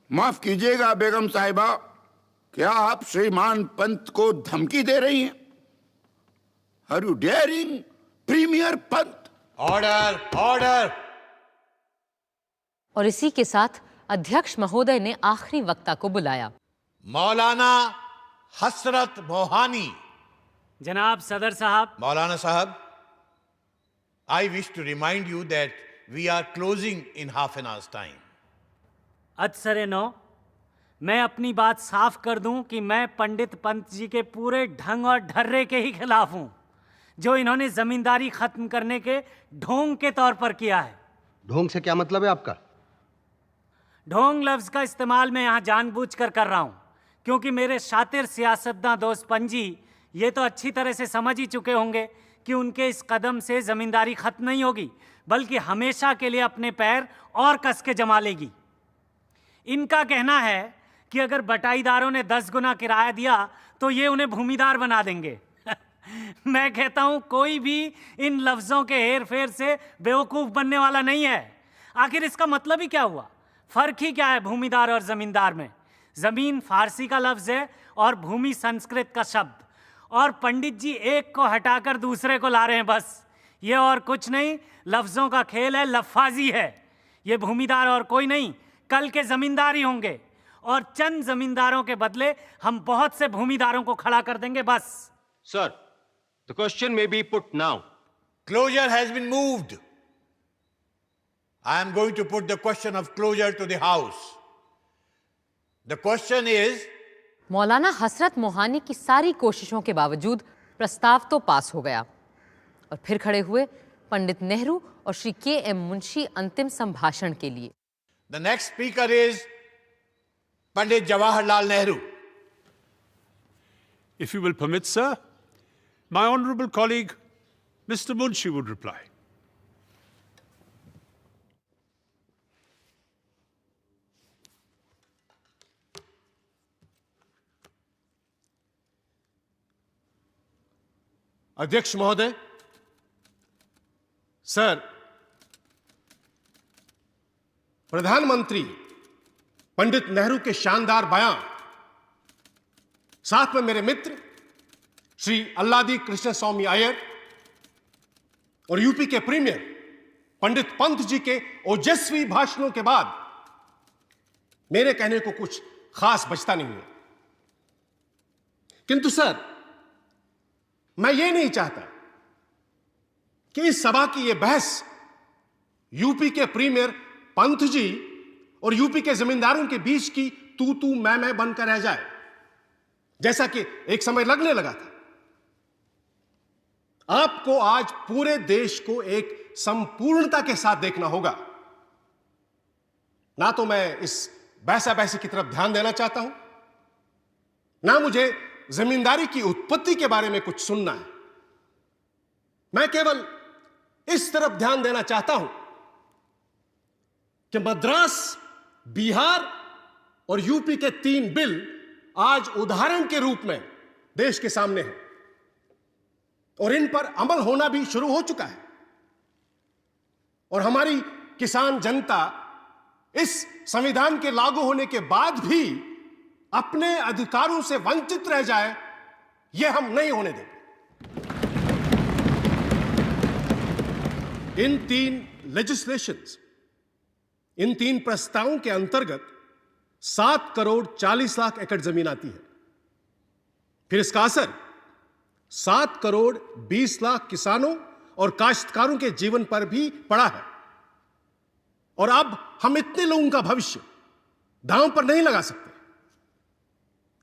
माफ कीजिएगा बेगम साहिबा, क्या आप श्रीमान पंत को धमकी दे रही हैं? Are you daring premier Pant? Order, order. और इसी के साथ अध्यक्ष महोदय ने आखिरी वक्ता को बुलाया। मौलाना हसरत मोहानी। जनाब सदर साहब। मौलाना साहब, I wish to remind you that we are closing in half an hour's time. अत्सरे नो, मैं अपनी बात साफ कर दूं कि मैं पंडित पंत जी के पूरे ढंग और ढर्रे के ही खिलाफ हूं जो इन्होंने जमींदारी खत्म करने के ढोंग के तौर पर किया है। ढोंग से क्या मतलब है आपका? ढोंग लफ्ज का इस्तेमाल मैं यहाँ जानबूझकर कर रहा हूँ क्योंकि मेरे शातिर सियासतदां दोस्त पंजी ये तो अच्छी तरह से समझ ही चुके होंगे कि उनके इस कदम से जमींदारी खत्म नहीं होगी बल्कि हमेशा के लिए अपने पैर और कस के जमा लेगी। इनका कहना है कि अगर बटाईदारों ने 10 गुना किराया दिया तो ये उन्हें भूमिदार बना देंगे। मैं कहता हूं कोई भी इन लफ्जों के हेर फेर से बेवकूफ बनने वाला नहीं है। आखिर इसका मतलब ही क्या हुआ? फर्क ही क्या है भूमिदार और जमींदार में? जमीन फारसी का लफ्ज है और भूमि संस्कृत का शब्द, और पंडित जी एक को हटाकर दूसरे को ला रहे हैं बस। ये और कुछ नहीं, लफ्जों का खेल है, लफ्फाजी है। ये भूमिदार और कोई नहीं, कल के जमींदार ही होंगे और चंद जमींदारों के बदले हम बहुत से भूमिदारों को खड़ा कर देंगे बस। Sir, the question may be put now. Closure has been moved. I am going to put the question of closure to the House. The question is, मौलाना हसरत मोहानी की सारी कोशिशों के बावजूद प्रस्ताव तो पास हो गया और फिर खड़े हुए पंडित नेहरू और श्री के.एम. मुंशी अंतिम संभाषण के लिए। the next speaker is Pandit Jawaharlal Nehru. If you will permit, sir, my honorable colleague, Mr. Munshi, would reply. अध्यक्ष महोदय, सर, प्रधानमंत्री पंडित नेहरू के शानदार बयान, साथ में मेरे मित्र श्री अल्लादी कृष्ण स्वामी अय्यर और यूपी के प्रीमियर पंडित पंत जी के ओजस्वी भाषणों के बाद मेरे कहने को कुछ खास बचता नहीं है। किंतु सर, मैं ये नहीं चाहता कि इस सभा की यह बहस यूपी के प्रीमियर पंत जी और यूपी के जमींदारों के बीच की तू मैं बनकर रह जाए। जैसा कि एक समय लगने लगा था। आपको आज पूरे देश को एक संपूर्णता के साथ देखना होगा। ना तो मैं इस बहसा बहसी की तरफ ध्यान देना चाहता हूं, ना मुझे जमींदारी की उत्पत्ति के बारे में कुछ सुनना है। मैं केवल इस तरफ ध्यान देना चाहता हूं कि मद्रास, बिहार और यूपी के 3 बिल आज उदाहरण के रूप में देश के सामने हैं और इन पर अमल होना भी शुरू हो चुका है। और हमारी किसान जनता इस संविधान के लागू होने के बाद भी अपने अधिकारों से वंचित रह जाए, यह हम नहीं होने देंगे। इन 3 लेजिस्लेशंस, इन 3 प्रस्तावों के अंतर्गत 7 करोड़ 40 लाख एकड़ जमीन आती है। फिर इसका असर 7 करोड़ 20 लाख किसानों और काश्तकारों के जीवन पर भी पड़ा है। और अब हम इतने लोगों का भविष्य दांव पर नहीं लगा सकते,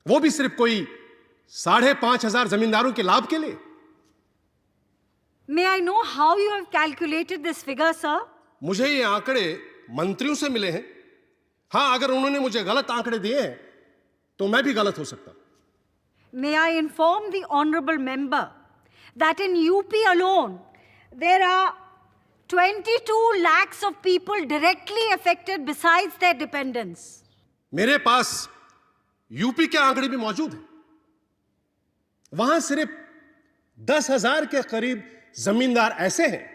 वो भी सिर्फ कोई 5,500 जमींदारों के लाभ के लिए। May I know how you have calculated this figure, sir? मुझे ये आंकड़े मंत्रियों से मिले हैं। हां, अगर उन्होंने मुझे गलत आंकड़े दिए हैं तो मैं भी गलत हो सकता। May I inform the honorable member that in UP alone there are 22 lakhs of people directly affected besides their dependents. मेरे पास यूपी के आंकड़े भी मौजूद हैं। वहां सिर्फ 10,000 के करीब जमींदार ऐसे हैं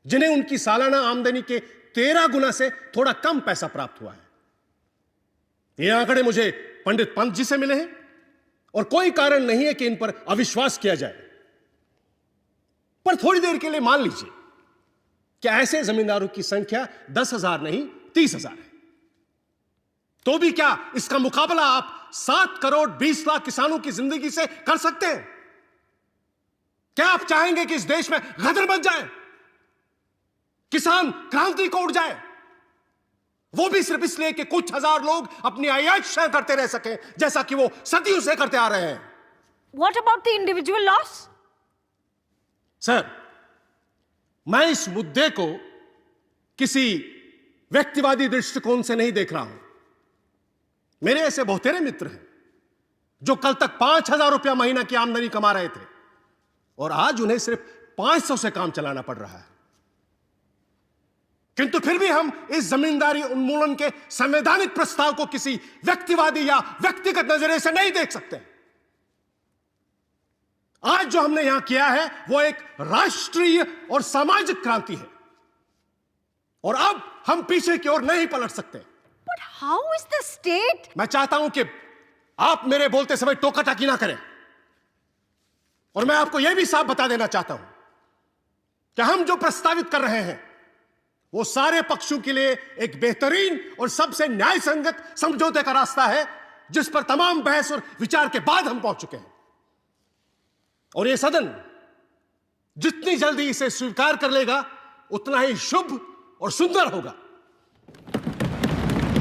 जिन्हें उनकी सालाना आमदनी के 13 गुना से थोड़ा कम पैसा प्राप्त हुआ है। ये आंकड़े मुझे पंडित पंत जी से मिले हैं और कोई कारण नहीं है कि इन पर अविश्वास किया जाए। पर थोड़ी देर के लिए मान लीजिए कि ऐसे जमींदारों की संख्या 10,000 नहीं 30,000 है, तो भी क्या इसका मुकाबला आप 7 करोड़ 20 लाख किसानों की जिंदगी से कर सकते हैं? क्या आप चाहेंगे कि इस देश में गदर बच जाए, किसान क्रांति को उड़ जाए, वो भी सिर्फ इसलिए कि कुछ हजार लोग अपनी आयात करते रह सकें, जैसा कि वो सदियों से करते आ रहे हैं? What about the individual loss? Sir, मैं इस मुद्दे को किसी व्यक्तिवादी दृष्टिकोण से नहीं देख रहा हूं। मेरे ऐसे बहुतेरे मित्र हैं जो कल तक 5,000 रुपया महीना की आमदनी कमा रहे थे और आज उन्हें सिर्फ 500 से काम चलाना पड़ रहा है। किंतु फिर भी हम इस जमींदारी उन्मूलन के संवैधानिक प्रस्ताव को किसी व्यक्तिवादी या व्यक्तिगत नजरिए से नहीं देख सकते। आज जो हमने यहां किया है वो एक राष्ट्रीय और सामाजिक क्रांति है और अब हम पीछे की ओर नहीं पलट सकते। But how is the state? मैं चाहता हूं कि आप मेरे बोलते समय टोका टाकी ना करें और मैं आपको यह भी साफ बता देना चाहता हूं कि हम जो प्रस्तावित कर रहे हैं वो सारे पक्षों के लिए एक बेहतरीन और सबसे न्याय संगत समझौते का रास्ता है, जिस पर तमाम बहस और विचार के बाद हम पहुंच चुके हैं। और यह सदन जितनी जल्दी इसे स्वीकार कर लेगा उतना ही शुभ और सुंदर होगा।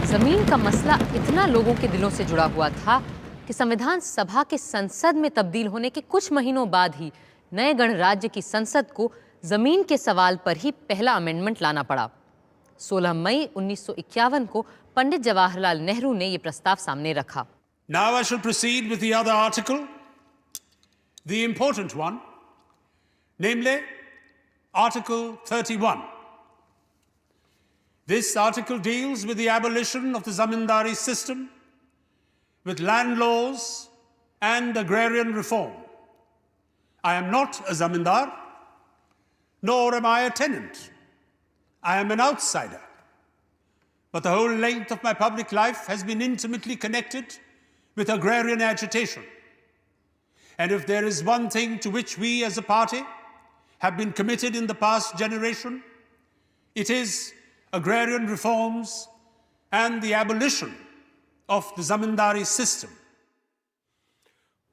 जमीन का मसला इतना लोगों के दिलों से जुड़ा हुआ था कि संविधान सभा के संसद में तब्दील होने के कुछ महीनों बाद ही नए गणराज्य की संसद को जमीन के सवाल पर ही पहला अमेंडमेंट लाना पड़ा। 16 मई 1951 को पंडित जवाहरलाल नेहरू ने यह प्रस्ताव सामने रखा। Now I shall proceed with the other article, the important one, namely Article 31. This article deals with the abolition of the zamindari system, with land laws and agrarian reform. I am not a zamindar, nor am I a tenant. I am an outsider. But the whole length of my public life has been intimately connected with agrarian agitation. And if there is one thing to which we as a party have been committed in the past generation, it is agrarian reforms and the abolition of the zamindari system.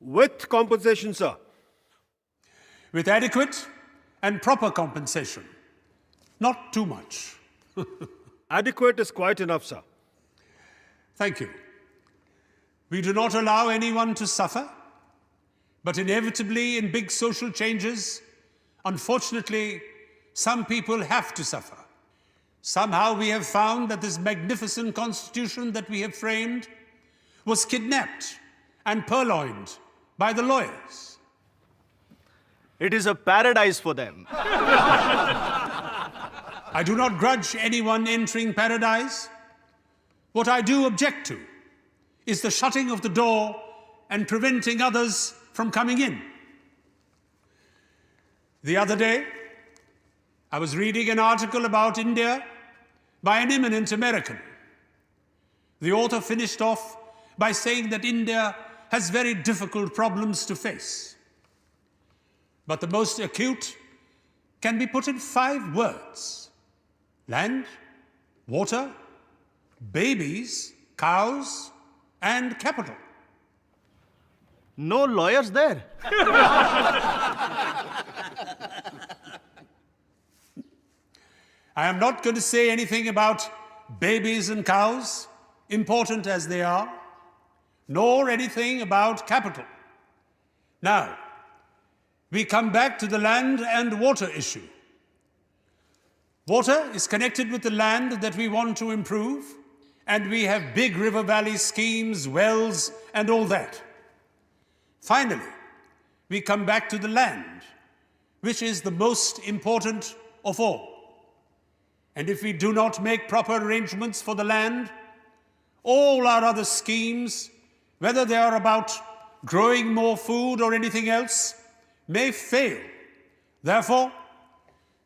With compensation, sir. With adequate and proper compensation. Not too much. Adequate is quite enough, sir. Thank you. We do not allow anyone to suffer, but inevitably in big social changes, unfortunately, some people have to suffer. Somehow we have found that this magnificent constitution that we have framed was kidnapped and purloined by the lawyers. It is a paradise for them. I do not grudge anyone entering paradise. What I do object to is the shutting of the door and preventing others from coming in. The other day, I was reading an article about India by an eminent American. The author finished off by saying that India has very difficult problems to face. But the most acute can be put in 5 words: land, water, babies, cows, and capital. No lawyers there. I am not going to say anything about babies and cows, important as they are, nor anything about capital. Now, we come back to the land and water issue. Water is connected with the land that we want to improve, and we have big river valley schemes, wells, and all that. Finally, we come back to the land, which is the most important of all. And if we do not make proper arrangements for the land, all our other schemes, whether they are about growing more food or anything else, may fail. Therefore,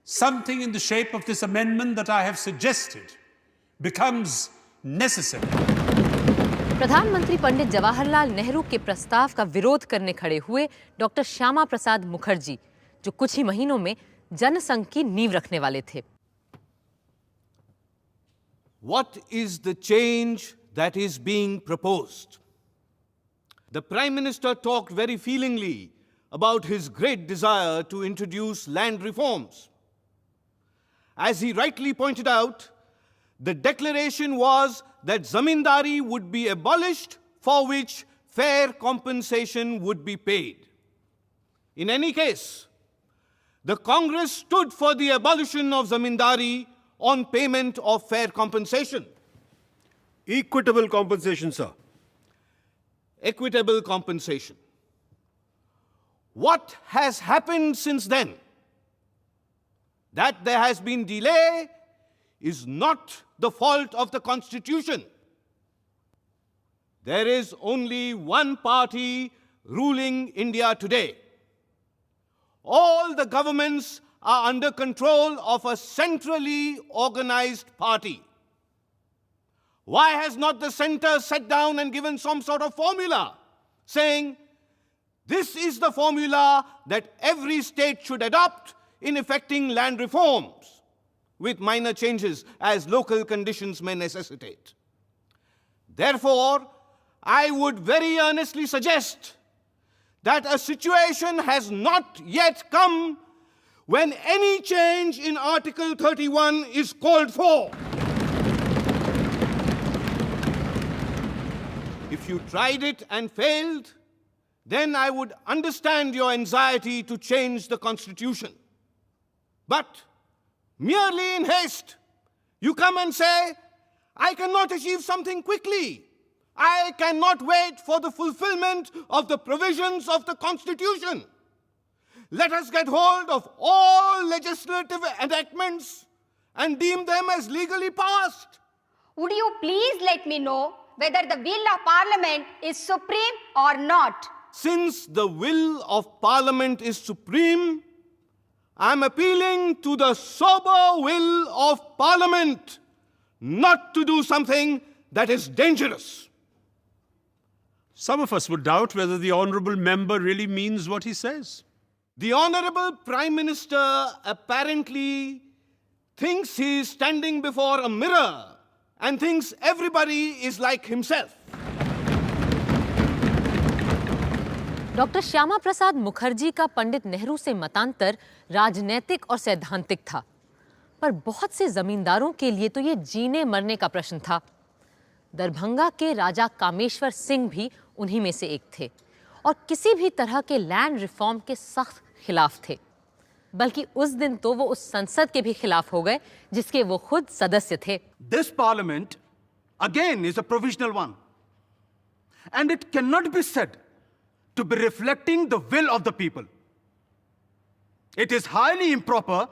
something in the shape of this amendment that I have suggested becomes necessary. प्रधानमंत्री पंडित जवाहरलाल नेहरू के प्रस्ताव का विरोध करने खड़े हुए doctor Shyama Prasad Mukherjee, जो कुछ ही महीनों में जनसंघ की नींव रखने वाले थे. What is the change that is being proposed? The Prime Minister talked very feelingly about his great desire to introduce land reforms. As he rightly pointed out, the declaration was that zamindari would be abolished, for which fair compensation would be paid. In any case, the Congress stood for the abolition of zamindari on payment of fair compensation. Equitable compensation, sir. Equitable compensation. What has happened since then? That there has been delay is not the fault of the Constitution. There is only one party ruling India today. All the governments are under control of a centrally organized party. Why has not the center sat down and given some sort of formula saying, this is the formula that every state should adopt in effecting land reforms, with minor changes as local conditions may necessitate? Therefore, I would very earnestly suggest that a situation has not yet come when any change in Article 31 is called for. If you tried it and failed, then I would understand your anxiety to change the Constitution. But merely in haste, you come and say, I cannot achieve something quickly. I cannot wait for the fulfillment of the provisions of the Constitution. Let us get hold of all legislative enactments and deem them as legally passed. Would you please let me know whether the will of Parliament is supreme or not? Since the will of Parliament is supreme, I am appealing to the sober will of Parliament not to do something that is dangerous. Some of us would doubt whether the honorable member really means what he says. The Honorable Prime Minister apparently thinks he is standing before a mirror and thinks everybody is like himself. Doctor Shyama Prasad Mukherjee का पंडित नेहरू से मतांतर राजनैतिक और सैद्धांतिक था, पर बहुत से जमींदारों के लिए तो ये जीने मरने का प्रश्न था. दरभंगा के राजा कामेश्वर सिंह भी उन्हीं में से एक थे और किसी भी तरह के लैंड रिफॉर्म के सख्त खिलाफ थे। बल्कि उस दिन तो वो उस संसद के भी खिलाफ हो गए जिसके वो खुद सदस्य थे। This parliament again is a provisional one, and it cannot be said to be reflecting the will of the people. It is highly improper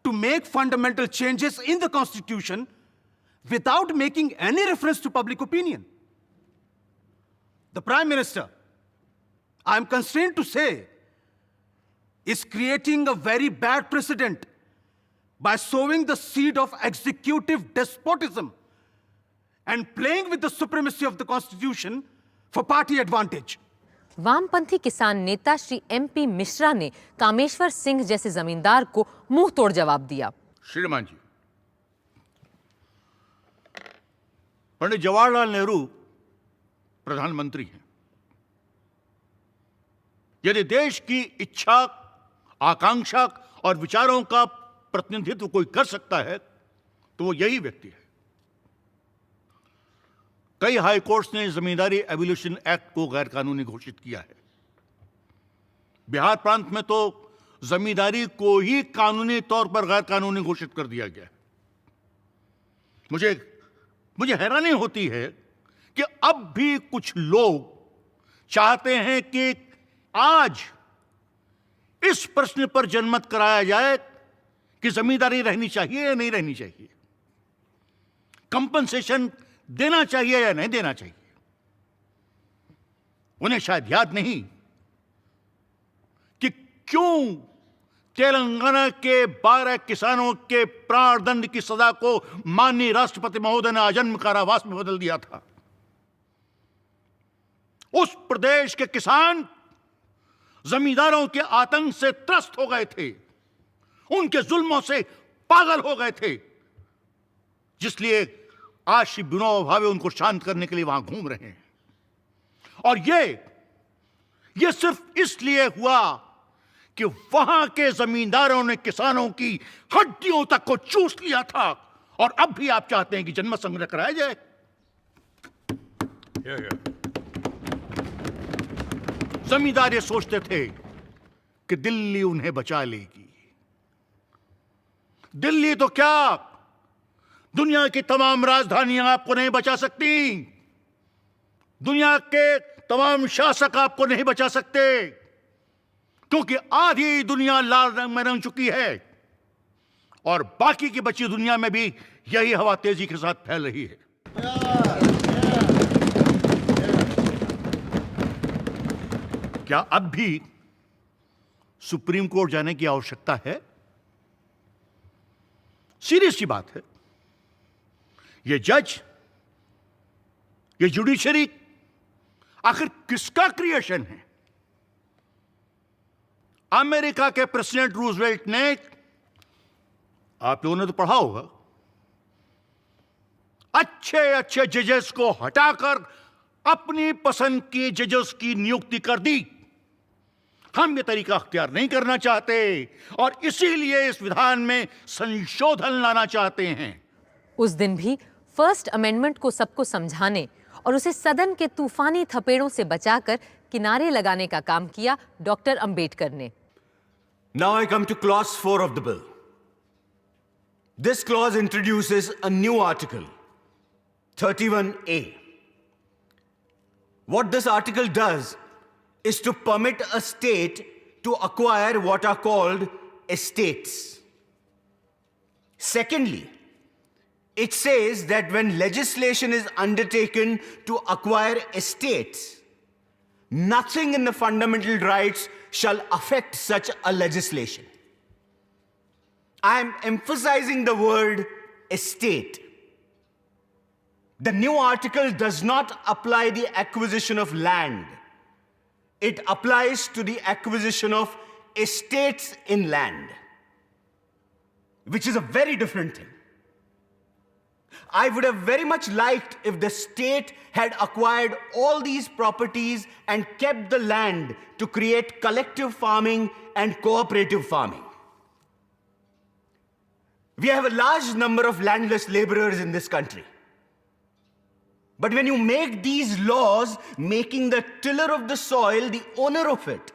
to make fundamental changes in the constitution without making any reference to public opinion. The Prime Minister, I am constrained to say, is creating a very bad precedent by sowing the seed of executive despotism and playing with the supremacy of the constitution for party advantage. वामपंथी किसान नेता Shri MP Mishra ने कामेश्वर सिंह जैसे जमींदार को मुंह तोड़ जवाब दिया। श्रीमान जी, पंडित जवाहरलाल नेहरू प्रधानमंत्री हैं। यदि देश की इच्छा, आकांक्षा और विचारों का प्रतिनिधित्व कोई कर सकता है तो वो यही व्यक्ति है। कई हाई कोर्ट्स ने जमींदारी एबोलिशन एक्ट को गैर कानूनी घोषित किया है। बिहार प्रांत में तो जमींदारी को ही कानूनी तौर पर गैर कानूनी घोषित कर दिया गया है। मुझे हैरानी होती है कि अब भी कुछ लोग चाहते हैं कि आज इस प्रश्न पर जनमत कराया जाए कि जमींदारी रहनी चाहिए या नहीं रहनी चाहिए, कंपनसेशन देना चाहिए या नहीं देना चाहिए। उन्हें शायद याद नहीं कि क्यों तेलंगाना के 12 किसानों के प्राणदंड की सजा को माननीय राष्ट्रपति महोदय ने आजन्म कारावास में बदल दिया था। उस प्रदेश के किसान जमींदारों के आतंक से त्रस्त हो गए थे, उनके जुल्मों से पागल हो गए थे, जिसलिए आज श्री विनोबा भावे उनको शांत करने के लिए वहां घूम रहे हैं। और ये सिर्फ इसलिए हुआ कि वहां के जमींदारों ने किसानों की हड्डियों तक को चूस लिया था। और अब भी आप चाहते हैं कि जनमत संग्रह कराया जाए। जमींदार ये सोचते थे कि दिल्ली उन्हें बचा लेगी। दिल्ली तो क्या, दुनिया की तमाम राजधानियां आपको नहीं बचा सकती, दुनिया के तमाम शासक आपको नहीं बचा सकते, क्योंकि आधी दुनिया लाल रंग में रंग चुकी है और बाकी की बची दुनिया में भी यही हवा तेजी के साथ फैल रही है। क्या अब भी सुप्रीम कोर्ट जाने की आवश्यकता है? सीरियस सी बात है। ये जज, ये जुडिशरी आखिर किसका क्रिएशन है? अमेरिका के प्रेसिडेंट रूजवेल्ट ने, आप लोगों ने तो पढ़ा होगा, अच्छे अच्छे जजेस को हटाकर अपनी पसंद की जजेस की नियुक्ति कर दी। हम ये तरीका अख्तियार नहीं करना चाहते और इसीलिए इस विधान में संशोधन लाना चाहते हैं। उस दिन भी फर्स्ट अमेंडमेंट को सबको समझाने और उसे सदन के तूफानी थपेड़ों से बचाकर किनारे लगाने का काम किया डॉक्टर अंबेडकर ने। Now I come to clause 4 of the bill. This clause introduces a new article, 31A. What this article does is to permit a state to acquire what are called estates. Secondly, it says that when legislation is undertaken to acquire estates, nothing in the fundamental rights shall affect such a legislation. I am emphasizing the word estate. The new article does not apply the acquisition of land. It applies to the acquisition of estates in land, which is a very different thing. I would have very much liked if the state had acquired all these properties and kept the land to create collective farming and cooperative farming. We have a large number of landless laborers in this country. But when you make these laws, making the tiller of the soil the owner of it,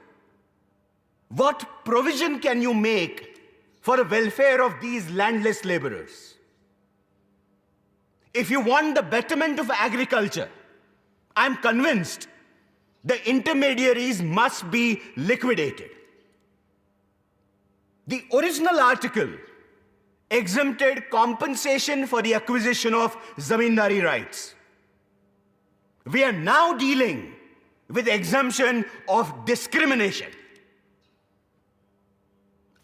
what provision can you make for the welfare of these landless laborers? If you want the betterment of agriculture, I'm convinced the intermediaries must be liquidated. The original article exempted compensation for the acquisition of zamindari rights. We are now dealing with exemption of discrimination.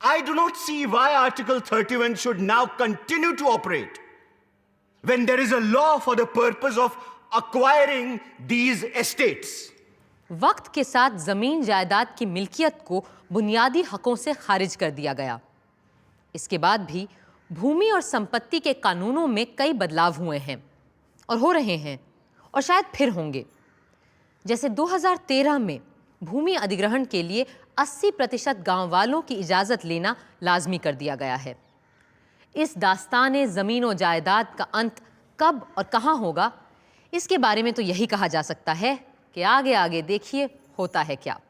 I do not see why Article 31 should now continue to operate when there is a law for the purpose of acquiring these estates. वक्त के साथ जमीन जायदाद की मिल्कियत को बुनियादी हकों से खारिज कर दिया गया। इसके बाद भी भूमि और संपत्ति के कानूनों में कई बदलाव हुए हैं और हो रहे हैं और शायद फिर होंगे। जैसे 2013 में भूमि अधिग्रहण के लिए 80% गांव वालों की इजाज़त लेना लाजमी कर दिया गया है। इस दास्तान ज़मीन और जायदाद का अंत कब और कहां होगा, इसके बारे में तो यही कहा जा सकता है कि आगे आगे देखिए होता है क्या।